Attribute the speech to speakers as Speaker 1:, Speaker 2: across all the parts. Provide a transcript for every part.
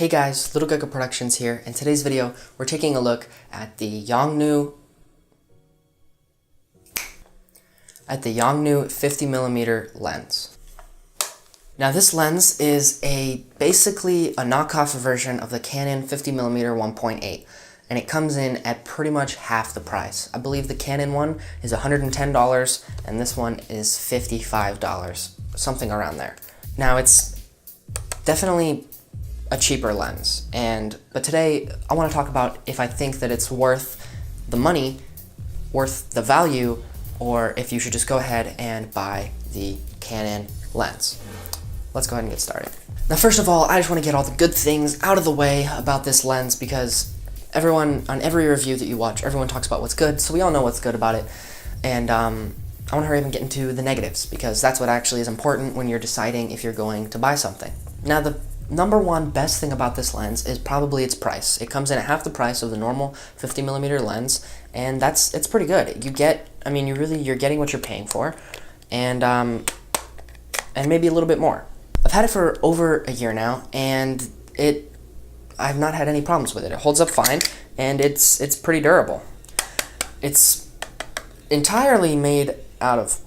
Speaker 1: Hey guys, LittleGecko Productions here. In today's video, we're taking a look at the Yongnuo 50mm lens. Now this lens is basically a knockoff version of the Canon 50mm 1.8, and it comes in at pretty much half the price. I believe the Canon one is $110 and this one is $55, something around there. Now it's definitely a cheaper lens, but today I want to talk about if I think that it's worth the money, worth the value, or if you should just go ahead and buy the Canon lens. Let's go ahead and get started. Now first of all, I just want to get all the good things out of the way about this lens because everyone, on every review that you watch, everyone talks about what's good, so we all know what's good about it, and I want to hurry up and get into the negatives because that's what actually is important when you're deciding if you're going to buy something. Now the number one best thing about this lens is probably its price. It comes in at half the price of the normal 50mm lens, and it's pretty good. You're getting what you're paying for, and maybe a little bit more. I've had it for over a year now, and I've not had any problems with it. It holds up fine, and it's pretty durable. It's entirely made out of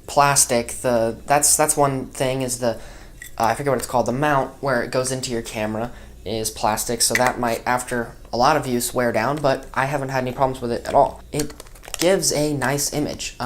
Speaker 1: plastic. That's one thing is I forget what it's called, the mount where it goes into your camera is plastic, so that might, after a lot of use, wear down, but I haven't had any problems with it at all. It gives a nice image.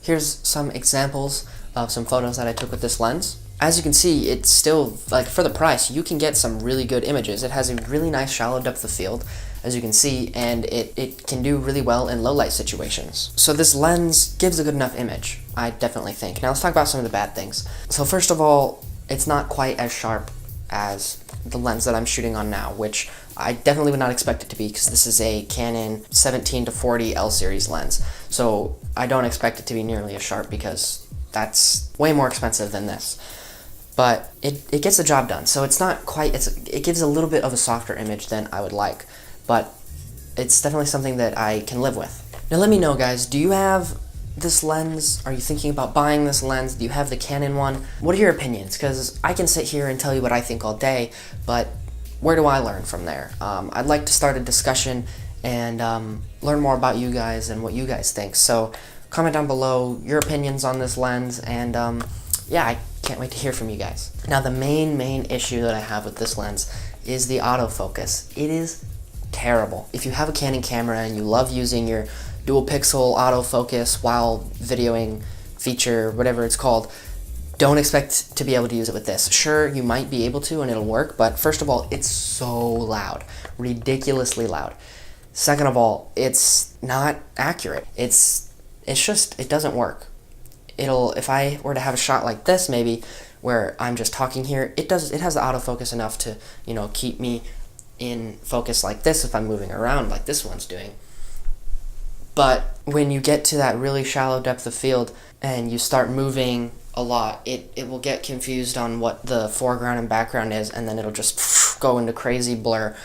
Speaker 1: Here's some examples of some photos that I took with this lens. As you can see, it's still, like, for the price, you can get some really good images. It has a really nice shallow depth of field, as you can see, and it can do really well in low light situations. So this lens gives a good enough image, I definitely think. Now let's talk about some of the bad things. So first of all, it's not quite as sharp as the lens that I'm shooting on now, which I definitely would not expect it to be because this is a Canon 17-40 L series lens. So I don't expect it to be nearly as sharp because that's way more expensive than this. But it gets the job done. So it's not quite, it gives a little bit of a softer image than I would like, but it's definitely something that I can live with. Now let me know, guys, do you have this lens? Are you thinking about buying this lens? Do you have the Canon one? What are your opinions? Because I can sit here and tell you what I think all day, but where do I learn from there? I'd like to start a discussion and learn more about you guys and what you guys think. So comment down below your opinions on this lens, and yeah, I can't wait to hear from you guys. Now the main issue that I have with this lens is the autofocus. It is terrible. If you have a Canon camera and you love using your dual pixel autofocus while videoing feature, whatever it's called, don't expect to be able to use it with this. Sure, you might be able to and it'll work, but first of all, it's so loud, ridiculously loud. Second of all, it's not accurate. It doesn't work. If I were to have a shot like this, maybe where I'm just talking here, it has the autofocus enough to, keep me in focus like this if I'm moving around like this one's doing. But when you get to that really shallow depth of field and you start moving a lot, it will get confused on what the foreground and background is, and then it'll just go into crazy blur,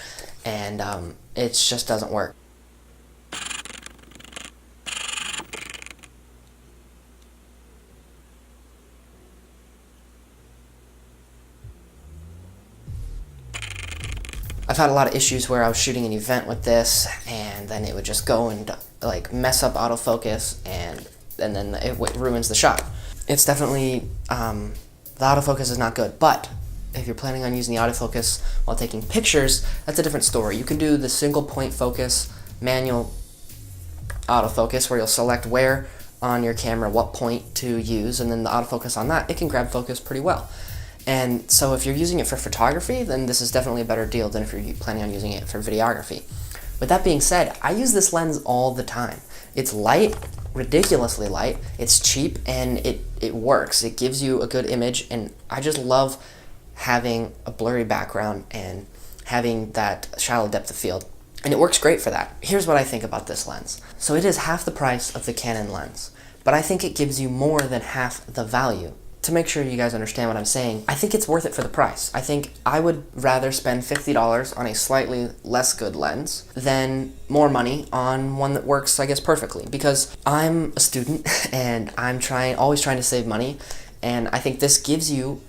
Speaker 1: and it just doesn't work. I've had a lot of issues where I was shooting an event with this, and then it would just go and like mess up autofocus, and then it ruins the shot. It's definitely, the autofocus is not good, but if you're planning on using the autofocus while taking pictures, that's a different story. You can do the single point focus manual autofocus where you'll select where on your camera what point to use, and then the autofocus on that, it can grab focus pretty well. And so if you're using it for photography, then this is definitely a better deal than if you're planning on using it for videography. With that being said, I use this lens all the time. It's light, ridiculously light, it's cheap, and it works. It gives you a good image, and I just love having a blurry background and having that shallow depth of field. And it works great for that. Here's what I think about this lens. So it is half the price of the Canon lens, but I think it gives you more than half the value. To make sure you guys understand what I'm saying, I think it's worth it for the price. I think I would rather spend $50 on a slightly less good lens than more money on one that works, I guess, perfectly. Because I'm a student and I'm always trying to save money, and I think this gives you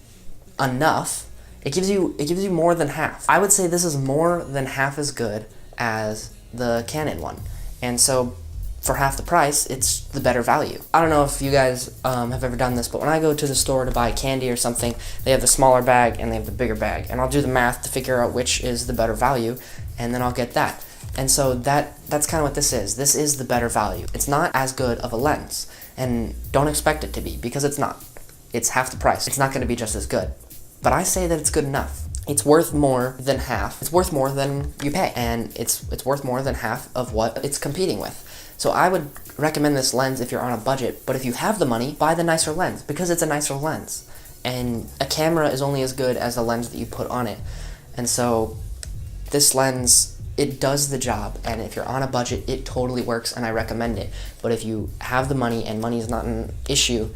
Speaker 1: enough It gives you more than half. I would say this is more than half as good as the Canon one. And so for half the price, it's the better value. I don't know if you guys have ever done this, but when I go to the store to buy candy or something, they have the smaller bag and they have the bigger bag. And I'll do the math to figure out which is the better value, and then I'll get that. And so that's kind of what this is. This is the better value. It's not as good of a lens, and don't expect it to be, because it's not. It's half the price. It's not going to be just as good. But I say that it's good enough. It's worth more than half. It's worth more than you pay, and it's worth more than half of what it's competing with. So I would recommend this lens if you're on a budget, but if you have the money, buy the nicer lens, because it's a nicer lens. And a camera is only as good as the lens that you put on it. And so this lens, it does the job, and if you're on a budget, it totally works, and I recommend it. But if you have the money and money is not an issue,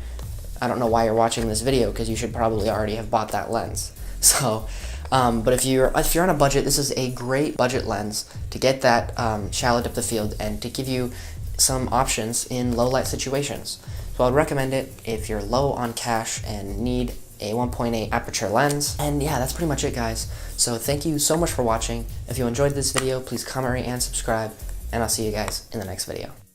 Speaker 1: I don't know why you're watching this video, because you should probably already have bought that lens. So, but if you're on a budget, this is a great budget lens to get that shallow depth of field and to give you some options in low light situations. So I'd recommend it if you're low on cash and need a 1.8 aperture lens. And yeah, that's pretty much it, guys. So thank you so much for watching. If you enjoyed this video, please comment, rate, and subscribe, and I'll see you guys in the next video.